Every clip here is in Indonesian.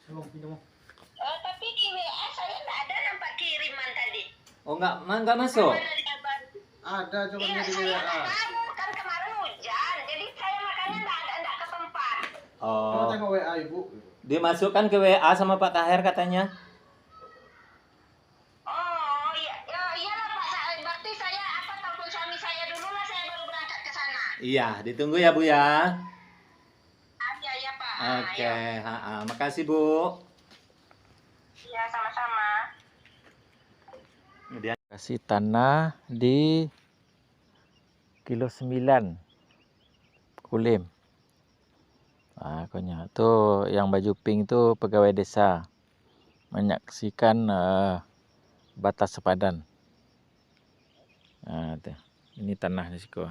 Tapi di WA saya nggak ada nampak kiriman tadi. Oh, nggak masuk. Dari kabar. Ada coba Iya, di saya WA. nggak tahu kan kemarin hujan, jadi saya makanya nggak ke tempat. Coba Oh, tengok WA ibu. dimasukkan ke WA sama Pak Taher katanya. Oh iya, ya, iyalah Pak. Berarti saya telepon suami saya dulu lah, saya baru berangkat ke sana. Iya, ditunggu ya Bu ya. Iya ya Pak. Oke, Ayo. makasih Bu. Iya sama-sama. Kemudian kasih tanah di kilo 9 Kulim. Pokoknya tuh yang baju pink tuh pegawai desa menyaksikan batas sepadan. Tuh. Ini tanah risiko.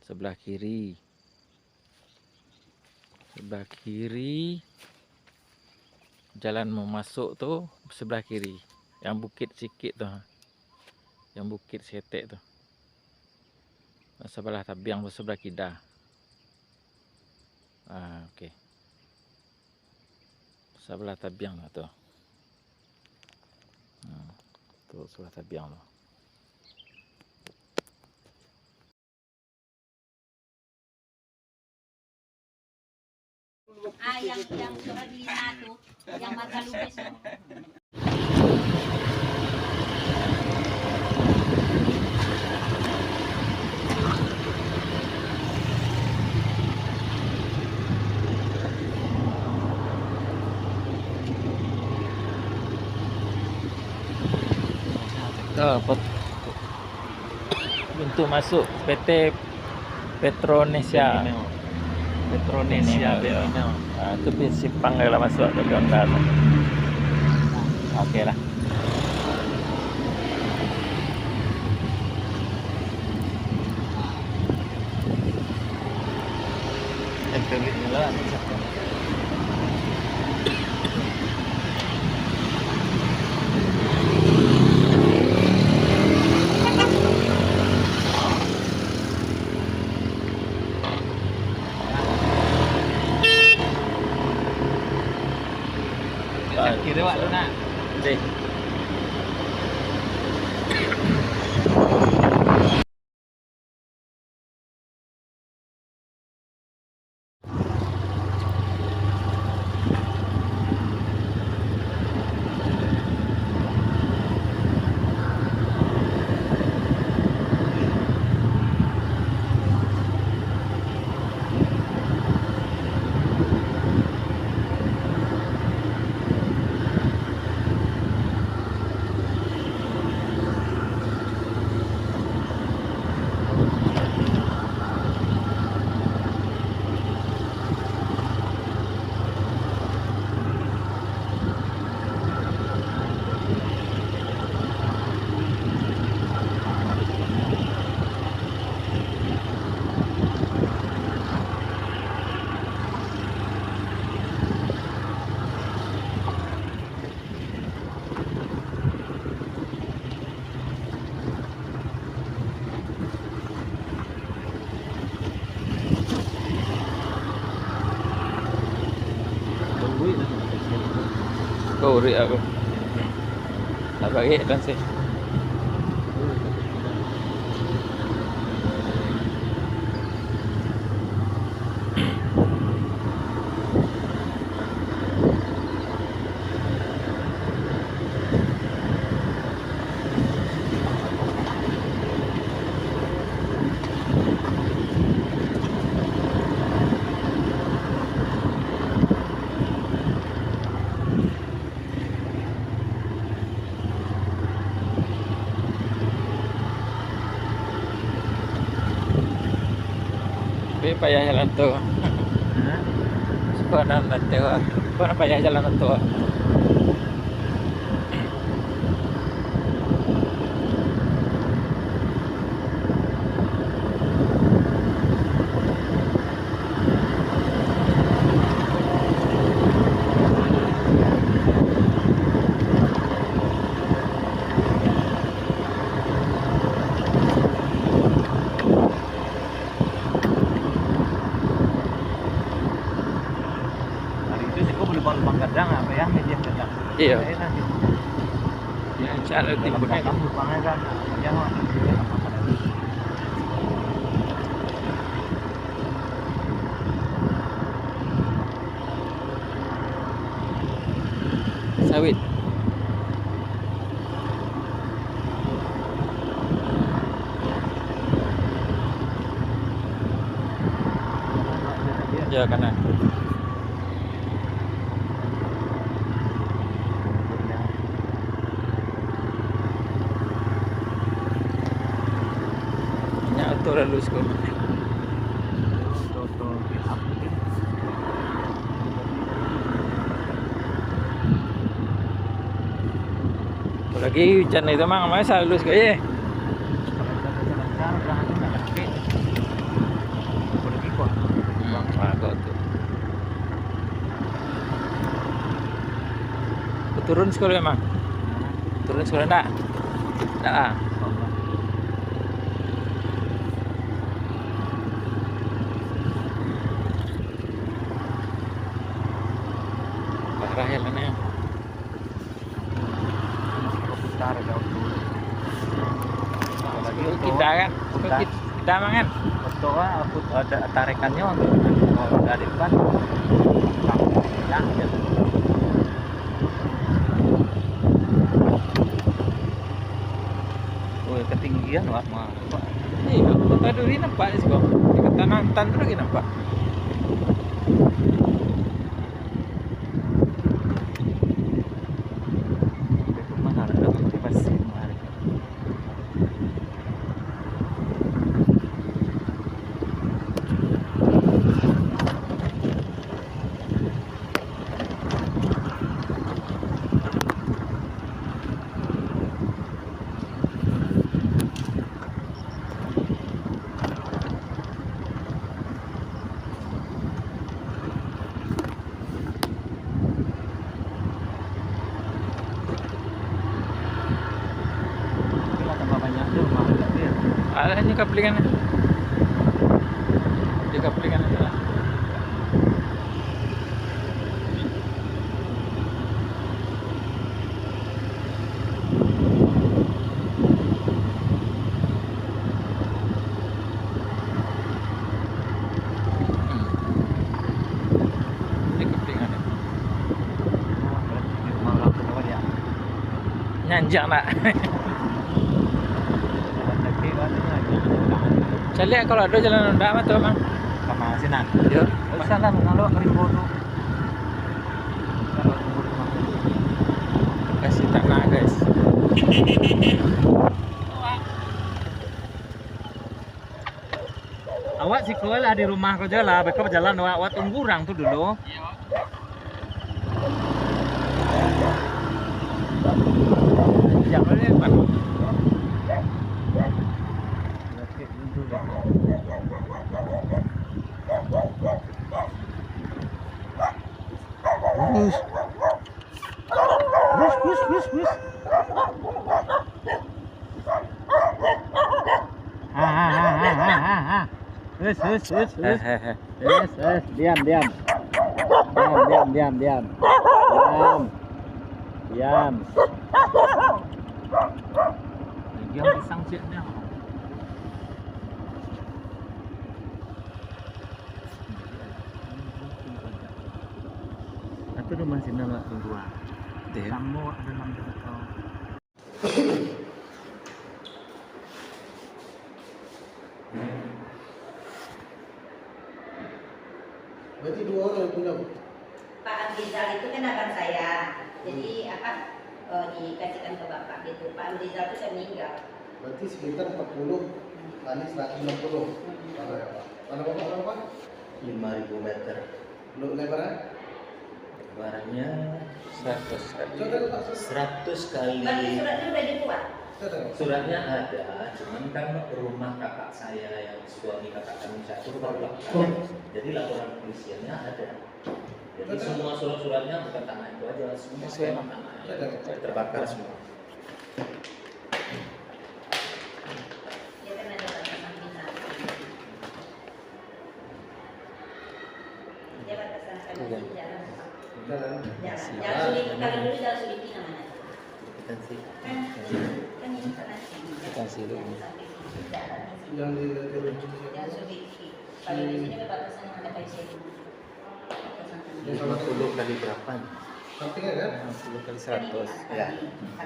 Sebelah kiri jalan mau masuk tuh sebelah kiri, yang bukit sikit tuh, yang bukit setek tuh, sebelah tabiang sebelah kidal. Oke. Sebelah tabiang lah tuh. Tuh sebelah tabiang loh. Yang surat lima tuh, yang mata lubis tuh. Pintu masuk PT Petronesia. Petronesia Benino. Itu simpang kalau masuk ke dalam. Oke lah. Kiri Wak Luna. Deh. Kau uri aku. Tak bagi dan sih. Tapi payah jalan tu. Sekolah nanti wah. Sekolah payah jalan tu. lubang-lubang kadang apa ya media kadang. Iya. Enak gitu. Ya, cara Dalam timbunnya dalam lubangnya kan ya apa lagi. sawit. Ya kanan. Banyak auto lalu sekolah. Toto up gitu. Lagi hujan itu mang, masa lulus kayak Bagus tuh. Turun sekolah emang? Turun sekolah enggak? Enggak ah. Parah ya kan ya. Kita kan, kita mangan. Betul aku ada tarikannya untuk dari depan. Ya, ya. Oh, ketinggian wah mah. Iya, kota duri nampak sih kok. Di kota Nantan tuh lagi nampak. Itu mahal, ada pasti mahal. Itulah tambah banyak tuh mahal dia. Ada ini kaplingan. Di kaplingan itu lah. Di kaplingan. Mahal tuh ya. Nyanjak nak. Saya lihat kalau ada jalan rendah mah tuh mang. Kamasinan. Yo. Salah mengalu ribu tuh. Kasih tanah guys. Awak sih lah di rumah kerja lah, mereka berjalan awak tunggu orang tuh dulu. Jangan lihat pak. Bus. Bus. Bus. Diam. Diam. Diam pisang ciatnya. Itu rumah sini nggak tunggu. Kamu ada nomor kau. Berarti 2 orang yang punya. Pak Amrizal itu kan abang saya. Jadi dikasihkan ke bapak gitu. Pak Amrizal itu sudah meninggal. Berarti sekitar 40 kali 160. Mana ya Pak? Mana Bapak berapa? 5.000 meter. Lu lebarnya? Lebarannya 100 kali. Coba tengok Pak. 100 kali. Berarti suratnya udah dibuat. Coba tengok. Suratnya ada, cuman kan rumah kakak saya yang suami kakak kami satu terbakar. Jadi laporan polisiannya ada. Jadi semua surat-suratnya bukan tanah itu aja, semua tanah terbakar semua. Dia kan ada batasan bina. Dia batasan kami di jalan. Jalan. Jalan Sudiki, kalau dulu Jalan Sudiki namanya. Kita sih. Kan ini sana sini. Kita sih dulu. Yang di Jalan Sudiki. Kalau di sini berbatasan yang ada kayu sini. 50 kali berapa? sampingnya kan? 50 kali 100. Ya.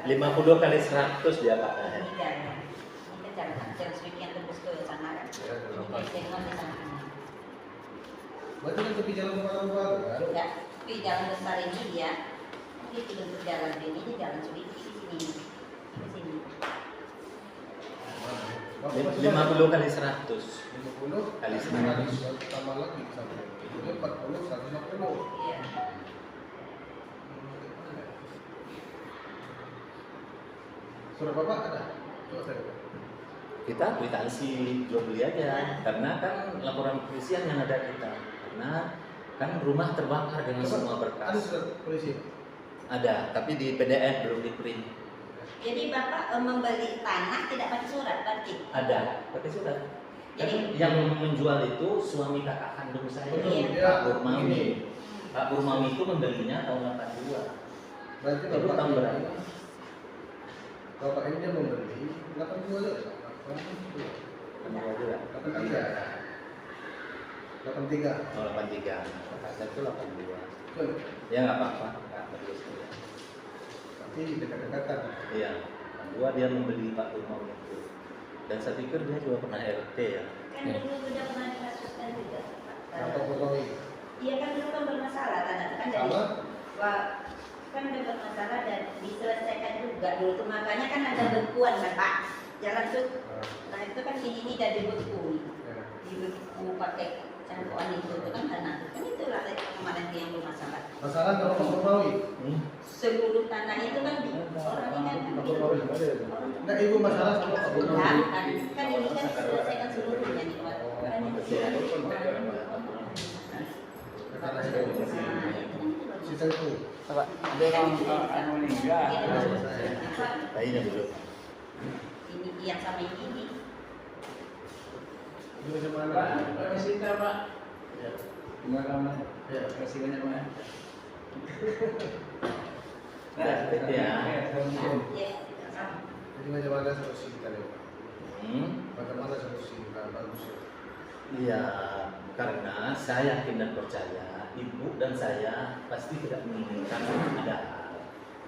50 kali 100 dia Pak. Ini kan jalan Sudiki yang tembus ke sana kan. Ini kayu sini di sana. Berarti kan tepi jalan orang baru kan? Ya, tapi jalan besar ini dia itu bentuk jalan ini dia jalan Sudiki di sini. Di sini. 50 kali 100. 50 Kali 100 tambah lagi sampai. Jadi 40 150. Iya. Surat Bapak ada? Coba saya lihat. Kita kwitansi jual beli aja karena kan laporan kepolisian yang ada kita. Karena kan rumah terbakar dengan semua Ada berkas. surat polisi? Ada, tapi di PDF belum di print. Jadi Bapak membeli tanah tidak pakai surat berarti? Ada, pakai surat. Kan yang menjual itu suami kakak kandung saya, Iya. Pak Burmami. Pak Burmami itu membelinya tahun 82. Berarti Itu Bapak tahun ini- berapa? Bapak ini dia membeli 82 aja. 82 juga. 83. 83. Oh, 83. Kakak saya itu 82. Betul. Ya nggak apa-apa, Kak. Terus ya. Tapi dekat-dekatan. Iya, 82 dia membeli Pak Burmami itu. Dan saya pikir dia juga pernah RT ya. Kan dulu sudah pernah dikasuskan juga. Bapak Bapak Iya kan dulu kan bermasalah tanah itu kan dari sama wah, kan udah bermasalah dan diselesaikan juga dulu tuh makanya kan ada bekuan kan Pak jalan tuh nah itu kan ini dari beku di beku pakai cangkuan itu kan tanah kan itulah kemarin yang bermasalah masalah kalau Bapak Bawi. seluruh tanah itu kan orang ini kan orang Enggak ibu masalah sama Pak kan Bawi. kan ini kan diselesaikan seluruhnya nih Pak kan ini Karena sisa itu. Pak, ada orang meninggal Bayinya dulu. ini yang sama ini Ini macam mana? Cinta Pak. Ya. Terima kasih. Ya. Terima kasih banyak Pak. Ya, gitu ya. ya sama Jadi macam mana solusi kita nih? Bagaimana solusi kita bagus? Iya, karena saya yakin dan percaya ibu dan saya pasti tidak menginginkan ada hal.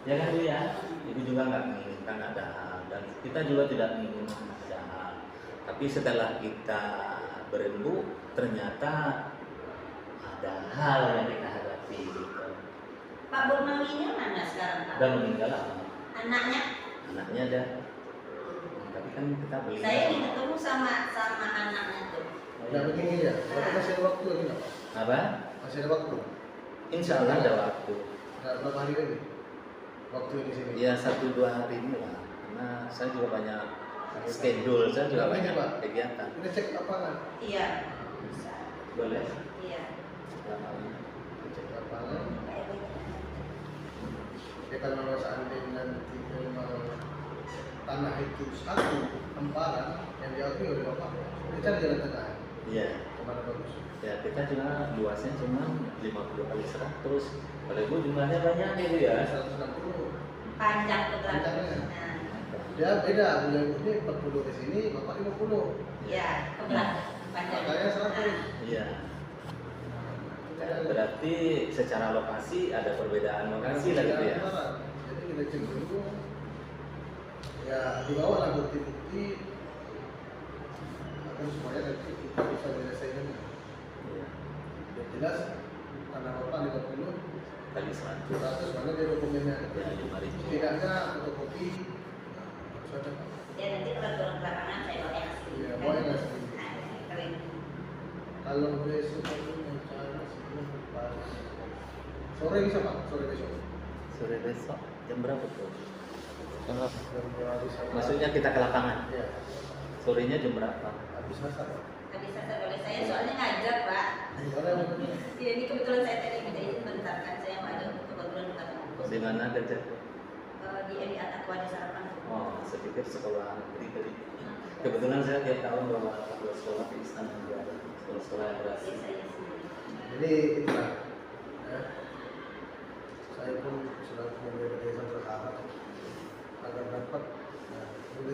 Ya kan Bu ya? Ibu juga nggak menginginkan ada hal dan kita juga tidak menginginkan ada hal. Tapi setelah kita berembuk ternyata ada hal yang kita hadapi. Gitu. Pak Burmawi ini mana sekarang Pak? Dan meninggal lama. Anaknya? Anaknya ada. Tapi kan kita beli. Saya ini ketemu sama anaknya tuh. Nah begini ya, berarti masih ada waktu lagi nggak? Apa? Masih ada waktu. Insya Allah ada waktu. Nggak berapa hari lagi? Waktu di sini. Ya 1-2 hari ini lah. Karena saya juga banyak schedule, saya juga banyak kegiatan. Kita cek lapangan. Iya. Bisa. Boleh? Iya. Lapangan. Cek lapangan. Kayak begini. Ya kalau seandainya nanti memang tanah itu satu hamparan yang diakui oleh bapak, kita cari jalan tengah. Iya. Kemana bagus? Ya kita juga luasnya cuma 50 kali 100. Kalau ibu jumlahnya banyak ya Bu ya. 160. Panjang ke belakang. Panjangnya. Nah, Dia beda, punya ibu ini 40 ke sini, bapak 50. iya ke belakang. Panjang. Makanya 100. Nah, Iya. Ya, berarti secara lokasi ada perbedaan lokasi lah gitu ya. Jadi kita cek dulu. Ya dibawa lah bukti-bukti agar supaya nanti kita bisa menyelesaikan. Iya. Yang jelas tanah bapak 50, Kali 100. 100 mana dia dokumennya. Ya 5.000. Setidaknya fotokopi harus ada. ya nanti kalau turun ke lapangan saya bawa yang asli. Iya, bawa yang asli. Nah, keren. Kalau besok aku rencana sebelum pagi. Sore bisa pak? Sore besok. Sore besok jam berapa tuh? Jam berapa bisa? Maksudnya kita ke lapangan. Iya. Sorenya jam berapa? Habis masak. Nggak bisa saya boleh saya soalnya ngajar Pak. Gimana yang Iya ini kebetulan saya tadi minta izin bentar kan saya mau ada kebetulan bukan kampus. Di mana kerja? Di MIA Takwa di Sarapan. Oh, saya pikir sekolah negeri tadi. Kebetulan saya tiap tahun bawa sekolah di istana negara, sekolah-sekolah yang berhasil. Saya sendiri. Jadi itulah. Ya.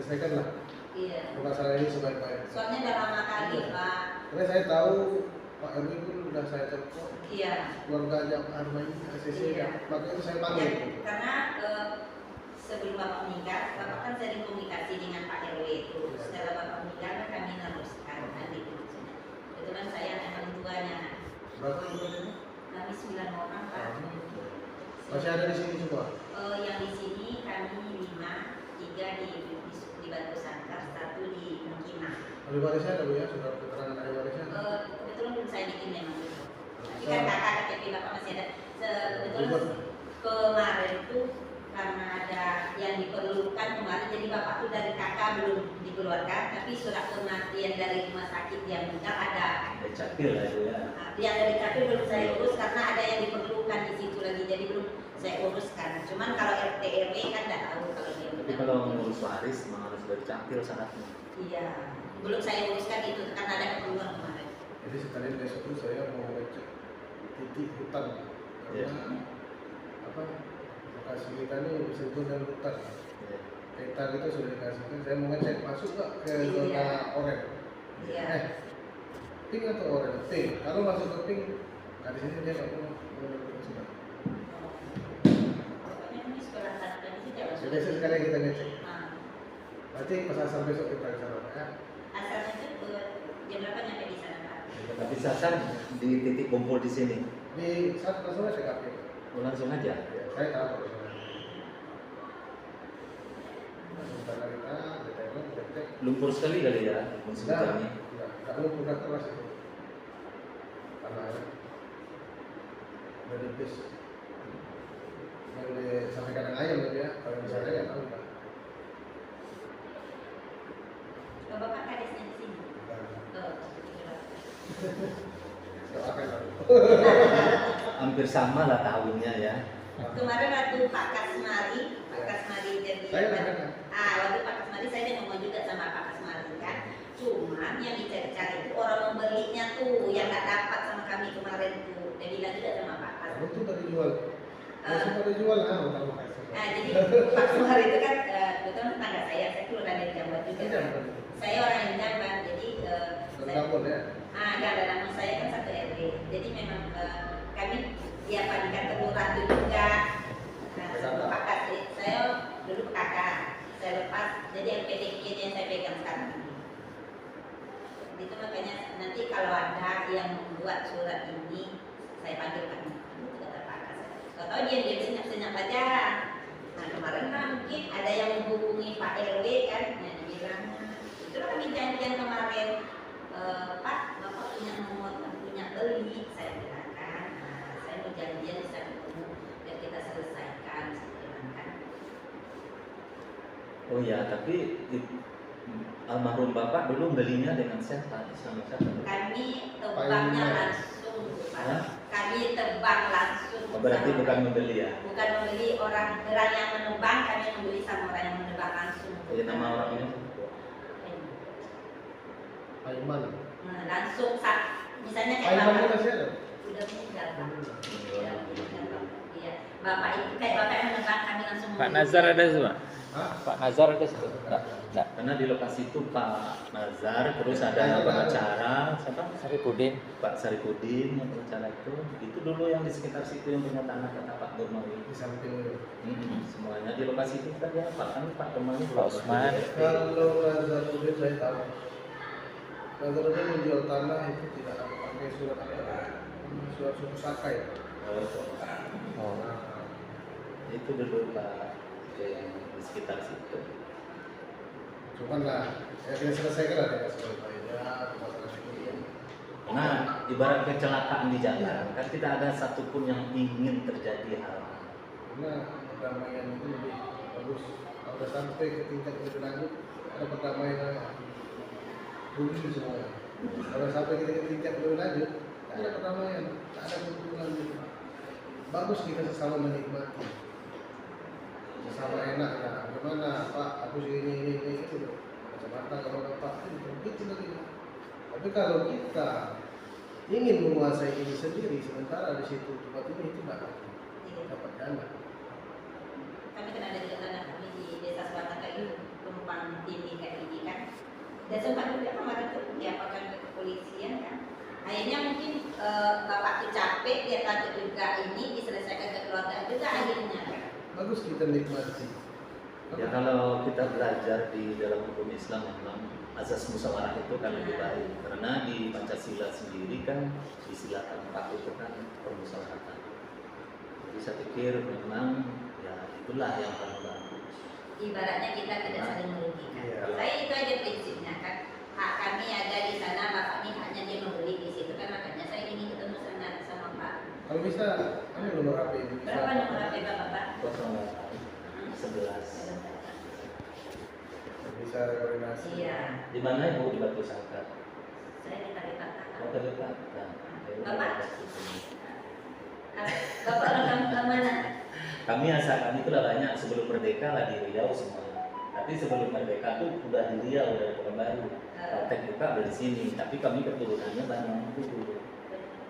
diselesaikan lah Iya. masalah ini sebaik-baiknya. Soalnya udah lama kali Pak. Karena saya tahu Pak RW pun udah saya telepon, Iya. keluarganya Armai ACC Iya. makanya itu saya Ya, panggil. karena sebelum Bapak meninggal, Bapak kan sering komunikasi dengan Pak RW itu. Setelah Bapak meninggal kan kami meneruskan kan gitu. Kebetulan saya anak paling tuanya. Berapa anggotanya? Kami 9 orang Pak. Masih ada di sini semua? Yang di sini kami 5, 3 di Batu Sangkar, 1 di Mungkinah. Ahli warisnya ada Bu ya? Sudah keterangan ahli warisnya? Kebetulan belum saya bikin memang itu. Tapi kan kakak KTP Bapak masih ada. Kebetulan kemarin itu karena ada yang diperlukan kemarin, jadi Bapak tuh dari kakak belum dikeluarkan, tapi surat kematian dari rumah sakit yang meninggal ada. Ada capil lah itu ya. Yang dari KP belum saya urus karena ada yang diperlukan di situ lagi, jadi belum saya uruskan. Cuman kalau RT RW kan nggak tahu kalau dia Tapi benar. kalau ngurus waris memang harus dari capil syaratnya. Iya, belum saya uruskan itu karena ada keperluan kemarin. Jadi sekalian besok tuh saya mau ngecek titik hutan Iya. karena apa lokasi kita ini bersentuh dengan hutan. Iya. Peta kita sudah dikasihkan, saya mau ngecek masuk nggak ke Iya. zona oranye. Iya. Pink atau oranye? Pink. Kalau masuk ke pink, nah di sini dia nggak perlu sudah. Pokoknya ini sekolah anak dan itu jalan. Jadi sekalian kita ngecek. Nah, Nanti pas asal besok kita ke sana ya. asalnya itu jam berapa nyampe di sana Pak? Tapi sasar di titik kumpul di sini. Di saat langsung aja TKP. Oh, langsung aja. Ya, saya tahu kalau sana. Langsung sana kita detailnya kita cek. Lumpur sekali kali ya musim Nah, ini. nggak perlu udah keras itu. Karena dari bis yang sampai kandang ayam gitu ya. Kalau di sana ya tahu kan. Kalau Bapak kadesnya di sini. Oh, Doakan lah. Hampir sama lah tahunnya ya. kemarin waktu Pak Kasmari jadi Saya nggak ada. waktu Pak Kasmari saya udah ngomong juga sama Pak Kasmari kan. Cuman yang dicari-cari itu orang membelinya tuh yang nggak dapat sama kami kemarin tuh. Dia bilang juga sama Pak Kas. Kamu tuh tadi jual. Masih pada jual lah, utang Jadi Pak Kasmari itu kan kebetulan tetangga saya keluar dari Jambat juga. Iya, Kan. Saya orang yang Jambat, jadi Bergabung ya. ada namun saya kan satu RW. Jadi memang kami ya panikan kelurahan itu juga. Nah, sebelum Pak Kas, saya dulu kakak, saya lepas jadi LPDK yang saya pegang sekarang ini. Itu makanya nanti kalau ada yang membuat surat ini, saya panggil Pak itu kata Pak Kas. Kalau tahu dia senyap-senyap aja. Nah kemarin kan mungkin ada yang menghubungi Pak RW kan, dia bilang itu kami janjian kemarin. Pak, Bapak punya nomor, punya beli, saya bilang kan, saya mau janjian bisa ketemu biar kita selesaikan, saya bilang kan. Oh ya, tapi almarhum bapak dulu belinya dengan siapa? Sama siapa? Kami tebangnya langsung, Pak. Hah? Kami tebang langsung. Oh, berarti sama- bukan membeli ya? Bukan membeli orang yang menebang, kami membeli sama orang yang menebang langsung. Jadi nama orangnya? Aiman. Nah, langsung misalnya kayak Aiman itu bapak masih ada. udah meninggal Pak. Udah meninggal, Pak. Iya. Bapak itu kayak bapak yang menebang, kami langsung Pak membeli. Nazar ada semua? Hah? Pak Nazar ada situ? Enggak. Karena di lokasi itu Pak Nazar, terus ada pengacara, siapa? Saripudin. Pak Saripudin yang pengacara itu dulu yang di sekitar situ yang punya tanah kata Pak Dormawi. Di samping Semuanya di lokasi itu kita dia Pak kan Pak Dormawi Pak Usman. kalau Nazarudin saya tahu. Nazarudin menjual tanah itu tidak ada pakai surat apa? Surat suku sakai. Oh. Itu dulu Pak yang di sekitar situ. Cuman lah, ya kita selesaikan lah dengan sebaik-baiknya masalah ini. Nah, ibarat kecelakaan di jalan, kan tidak ada satupun yang ingin terjadi hal. Karena perdamaian itu lebih bagus. Kalau udah sampai ke tingkat lebih lanjut, ada perdamaian bumi semuanya. Kalau sampai kita ke tingkat lebih lanjut, tak ada perdamaian, tak ada hubungan. Bagus kita sesama menikmati, sesama enak lah. Gimana Pak? Aku ini itu kacamata kalau nggak Pak itu lagi. Tapi kalau kita ingin menguasai ini sendiri, sementara di situ tempat ini itu nggak Iya. dapat dana. Kami kan ada juga tanah kami di desa Selatan Kayu, numpang tinggi kayak ini kan. Dan sempat juga kemarin tuh diapakan ke kepolisian kan. Akhirnya mungkin bapak tuh capek, dia takut juga ini diselesaikan ke keluarga juga akhirnya kan. Bagus kita nikmati. Ya kalau kita belajar di dalam hukum Islam memang azas musyawarah itu kan lebih baik karena di Pancasila sendiri kan di sila keempat itu kan permusyawaratan. Jadi saya pikir memang ya itulah yang paling bagus. Ibaratnya kita tidak saling merugikan. Iya. Saya itu aja prinsipnya kan. Hak kami ada di sana, bapak ini haknya dia membeli di situ kan, makanya saya ingin ketemu sama Pak. Kalau bisa, kami nomor HP ini. Berapa nomor HP Bapak? 11. Bisa koordinasi. Iya. Di mana Ibu di Batu Sangkar? Saya minta dikatakan. Oh terdekat. Nah, Bapak? Bapak rekam ke mana? Kami asal kami itu banyak sebelum merdeka lah di Riau semuanya. Tapi sebelum merdeka tuh udah di Riau, udah di Pekanbaru. Praktek buka dari sini. Tapi kami keturunannya Banyak Putu.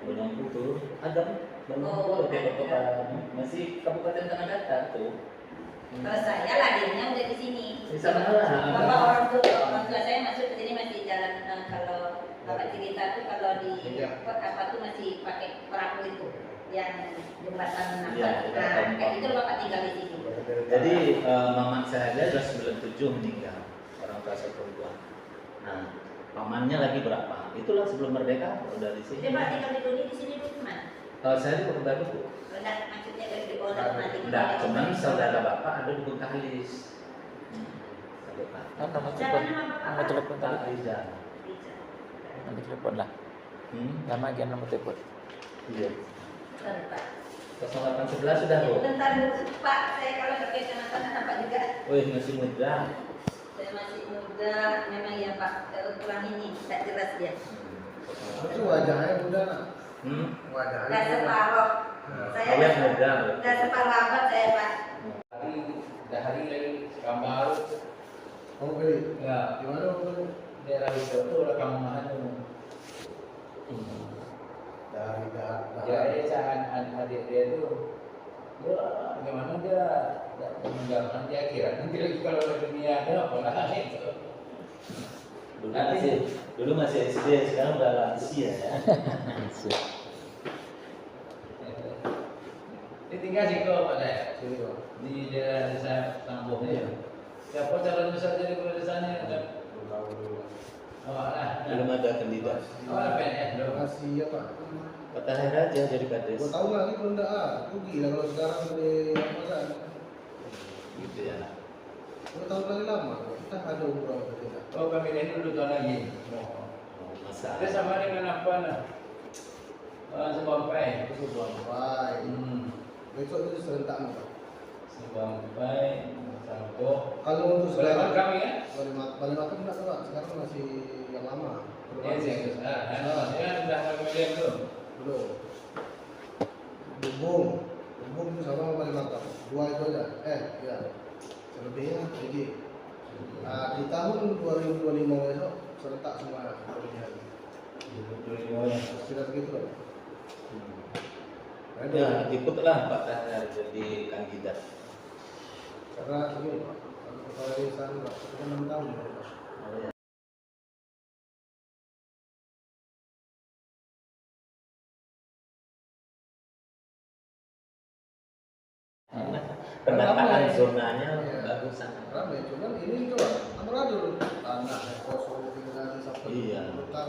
Banyak Putu. Ada Banyak Putu. Masih Kabupaten Tanah Datar tuh. Kalau saya lahirnya udah di sini. Di sana lah. Bapak orang tua saya masuk ke sini masih jalan kalau Bapak cerita tuh kalau di Iya. apa tuh masih pakai perahu itu yang jembatan apa? Iya, Nah, kayak gitu Bapak tinggal di sini. Jadi mamak saya aja sudah 97 meninggal, orang tua saya perempuan. Nah, pamannya lagi berapa? Itulah sebelum merdeka udah di Jadi sini. Bapak tinggal di Doni di sini dulu mana? Saya di Pekanbaru tuh. Enggak, maksudnya dari Bola mati. Enggak, cuman saudara bapak ada di Bengkalis. Kan nomor Siapa telepon, nama Bapak? nomor telepon Pak tadi. Rizal. Nomor telepon lah. Hmm? Lama aja nomor telepon. Iya. Bentar. 0811 sudah loh. Bentar dulu Pak, saya kalau pakai kacamata nampak juga. Wih masih muda. Saya masih muda, memang ya Pak, kurang ini, tidak jelas dia. Itu wajahnya muda lah. Hmm? Wajahnya Tidak muda. separoh. Saya Awet muda. tidak separoh abad saya Pak. Hari lagi kamar Kamu beli? ya Di mana kamu beli? daerah itu lah kamu mana Dari jadi saat adik dia itu dia bagaimana dia meninggalkan dia kira nanti lagi kalau di dunia ada apa lah itu Dulu masih SD, sekarang udah lansia ya. dia tinggal sih kok Pak saya Sini Pak. di daerah desa Sambohnya siapa calon besar jadi kepala desanya Belum tahu dulu. awak lah Belum ada kandidat. awak lah PNS Terima dong kasih ya Pak. Kata Heraja jadi kades. 2 tahun lagi belum ada. Rugi lah kalau sekarang di apa kan? Gitu ya. 2 tahun lagi lama. Kita ada umur apa tidak? oh kami ini dulu tahun lagi Oh, masa. dia sama dengan apa nah Sebampai Itu sampai. Besok itu serentak Pak. Sebampai Sampo Kalau untuk Balapan sekarang kami ya? Balik makan enggak Pak. Sekarang masih yang lama. Iya sih, ya sudah kemudian belum. Belum. Bubung itu sama balik makan. 2 itu aja. Ya. Selebihnya jadi di tahun 2025 besok serentak semua pemilihan. Kira segitu loh. Ya, ikutlah Pak Tahir jadi kandidat. Karena begini Pak, kalau kepala desa itu Pak, kita 6 tahun ya Pak. Oh, ya. Penataan zonanya bagus sangat. Ramai, cuman ini coba amburadul tanah kosong tinggal di sampai Iya. hutan.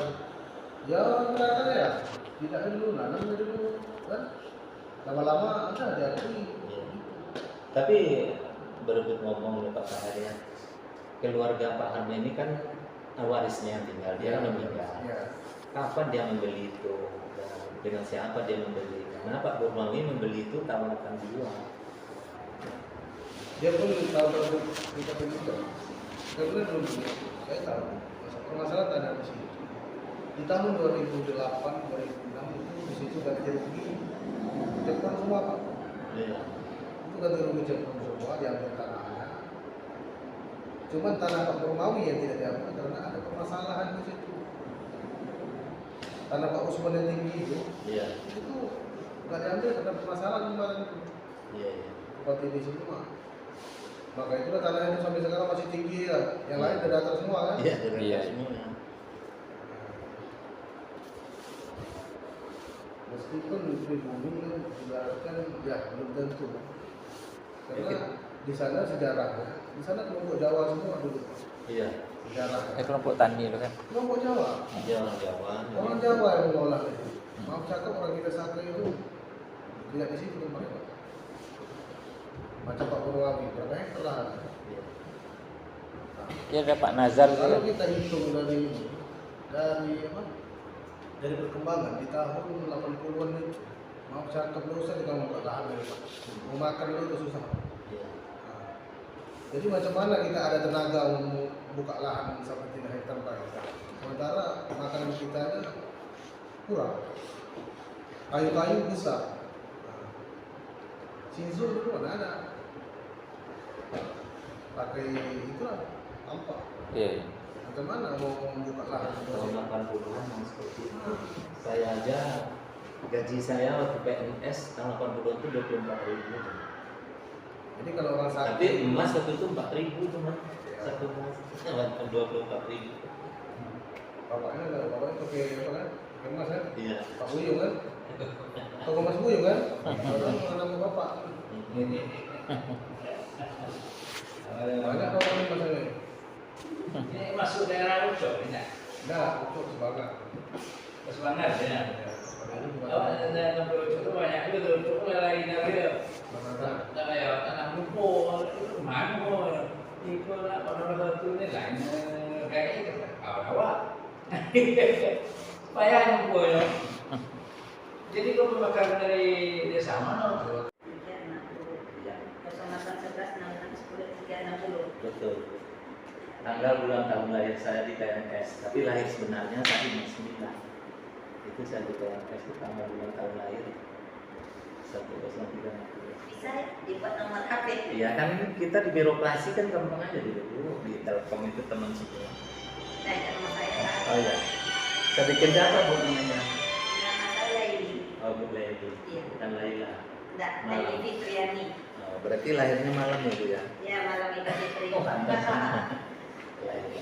Ya kelihatan ya, tidak dulu nanam dulu kan. Lama-lama ada diakui. Iya. Tapi berebut ngomong nih Pak Tahir ya, keluarga Pak Harma ini kan warisnya yang tinggal, dia kan meninggal. Ya. Kapan dia membeli itu? Dan dengan siapa dia membeli? Karena Pak Burmawi membeli itu tahun 82. Dia pun tahu kita begitu. Dia pun belum punya. Saya tahu. Permasalahan ada di sini. Di tahun 2008, 2006 itu di situ ganti rugi Jepang semua Pak. Iya. Itu ganti rugi Jepang semua diambil tanahnya. Cuman tanah Pak Burmawi yang tidak diambil karena ada permasalahan di situ. Tanah Pak Usman yang tinggi itu nggak diambil karena permasalahan kemarin itu. Iya, iya. Seperti di sini mah Maka itulah tanah itu sampai sekarang masih tinggi ya. Yang lain udah datar semua kan? Iya, dari Iya. semua. Meskipun pribumi kan ibaratkan ya belum tentu. Karena di sana sejarahnya, di sana kelompok Jawa semua dulu. Iya. Sejarah. kelompok tani itu kan. Kelompok Jawa. Jawa Jawa. Orang Jawa yang mengolah itu. Maaf cakap orang kita satu itu tidak di situ tempatnya. Macam Pak Purwawi, berapa hektar lahan? Iya. Dia ada Pak Nazar itu Kalau kan. kita hitung dari ini, dari apa? Dari perkembangan di tahun 80-an itu, maaf cakap dosa kita mau buat lahan dari Pak. Mau makan dulu itu susah. Iya. Nah, jadi macam mana kita ada tenaga untuk buka lahan sampai 3 hektar 4 hektar. Sementara makanan kita aja kurang. Kayu-kayu besar. Nah, Sinzul dulu mana ada. Pakai itulah tampak. Iya. Macam mana mau membuka lahan? Tahun 80-an yang seperti itu. Saya aja gaji saya waktu PNS tahun 80-an itu 24.000. Jadi kalau orang sakit, Tapi emas waktu itu 4.000 cuma satu emas. 24.000. bapaknya ada, bapaknya pakai apa kan? Pakai emas kan? Iya. Pak Buyung kan? Toko Mas Buyung kan? Orang nama bapak. Banyak orang yang pasangnya. Ini masuk daerah Ucok, tidak? Enggak, untuk sebagai. Pas banget ya. Ini juga Oh, daerah Ucok itu banyak itu, Ucok lari dari dia. mana? Tak payah tanah lumpur, itu mana pun. Itu lah pada satu ni lain kayak itu awal-awal. Payah lumpur ya. Jadi kau pembakaran dari desa mana? 0811 Betul. Tanggal bulan tahun lahir saya di PNS, tapi lahir sebenarnya saya di 9. Itu saya di PNS itu tanggal bulan tahun lahir 1030. bisa ya dibuat nomor HP. Iya kan kita di birokrasi kan gampang aja dulu di Telkom itu teman semua. Nah, itu nama saya kan. Oh iya. Saya bikin data bu namanya. Nama saya ini. Oh Bu Lady. Iya. Bukan Laila. Enggak, Malam. Lady Fitriani. Oh, berarti lahirnya malam ya Bu ya? Ya, malam itu Fitri. Oh pantas. Laila.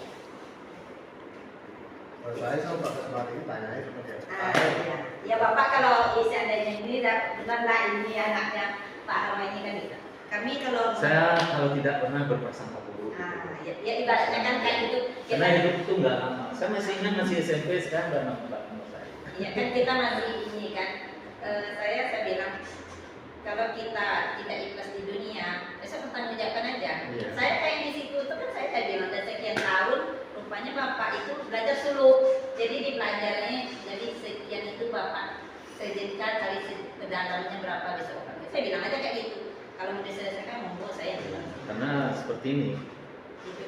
Kalau saya sama Pak Kesmati ini tanya aja seperti apa. Iya. Ya Bapak kalau seandainya ini benar lah ini anaknya Pak Rama ini kan gitu. Kami kalau Saya kalau tidak pernah berprasangka buruk. ya ibaratnya kan kayak gitu. Karena hidup itu nggak lama. Saya masih ingat masih SMP sekarang udah nampak sama saya. Iya kan kita masih ini kan. Saya bilang kalau kita tidak ikhlas di dunia, besok pertanggungjawabkan aja. Iya. Saya kayak di situ itu kan saya bilang udah sekian tahun, rupanya Bapak itu belajar suluk. Jadi dipelajarinya, jadi sekian itu Bapak saya jadikan kali ke dalamnya berapa besok. Saya bilang aja kayak gitu. Kalau mau diselesaikan monggo saya bilang. Karena seperti ini,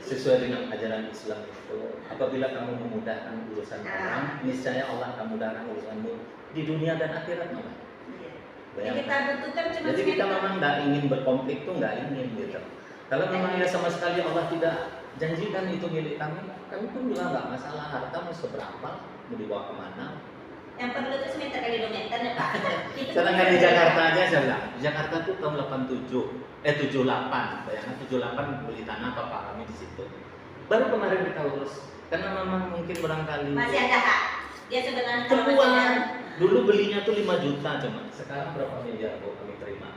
sesuai dengan ajaran Islam itu, apabila kamu memudahkan urusan orang, niscaya Allah akan mudahkan urusanmu di dunia dan akhirat malah. Iya. Yang Bayangkan. kita butuhkan cuma Jadi kita sekitar- memang nggak ingin berkonflik tuh nggak ingin gitu. Kalau memang ya sama sekali Allah tidak janjikan itu milik kami pun bilang nggak masalah, harta mau seberapa, mau dibawa kemana. yang perlu itu semeter kali 2 meter ya Pak. Itu Sedangkan di Jakarta aja saya bilang, di Jakarta tuh tahun 78, bayangkan 78 beli tanah Bapak kami di situ. Baru kemarin kita urus, karena memang mungkin barangkali masih ada hak. Dia sebenarnya kalau masih keluar. ada- Dulu belinya tuh 5 juta cuma, sekarang berapa miliar Bu kami terima?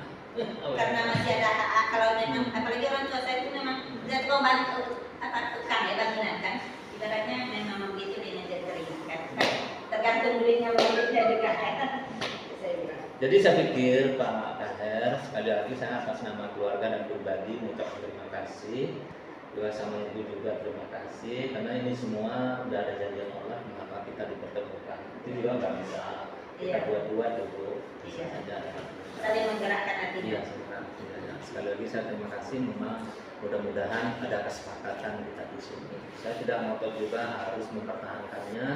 karena masih ada hak kalau memang apalagi orang tua saya itu memang lihat kau bantu apa tukang ya bangunan kan ibaratnya memang begitu dia terima kan tergantung duitnya juga kan saya bilang. Jadi saya pikir Pak Taher, sekali lagi saya atas nama keluarga dan pribadi mengucapkan terima kasih. Doa sama Ibu juga terima kasih, karena ini semua udah ada janjian Allah, mengapa kita dipertemukan. Itu juga nggak bisa kita Iya. buat-buat itu, bisa Iya. saja. Saling menggerakkan hatinya. Iya, sebenarnya. Sekali lagi saya terima kasih, memang mudah-mudahan ada kesepakatan kita di sini. Saya tidak ngotot juga harus mempertahankannya,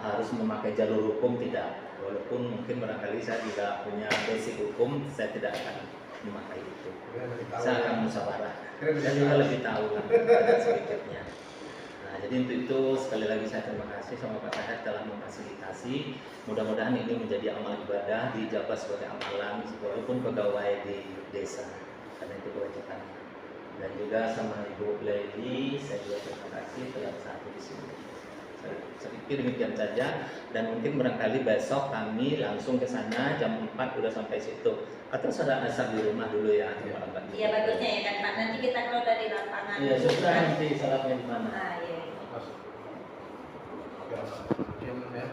harus memakai jalur hukum tidak. Walaupun mungkin barangkali saya tidak punya basic hukum, saya tidak akan memakai itu. Saya akan musyawarah. Saya juga lebih tahu lah ada sedikitnya. Nah, jadi untuk itu sekali lagi saya terima kasih sama Pak Taher telah memfasilitasi. Mudah-mudahan ini menjadi amal ibadah, dijabat sebagai amalan walaupun pegawai di desa, karena itu kewajiban. Dan juga sama Ibu Lady, saya juga terima kasih telah bersatu di sini. Saya pikir demikian saja, dan mungkin barangkali besok kami langsung ke sana jam 4 udah sampai situ. Atau saudara asal di rumah dulu ya. Iya bagusnya ya kan Pak. Nanti kita kalau dari lapangan. Iya, sudah nanti salatnya di mana? Ah iya. Masuk. Ya, ya.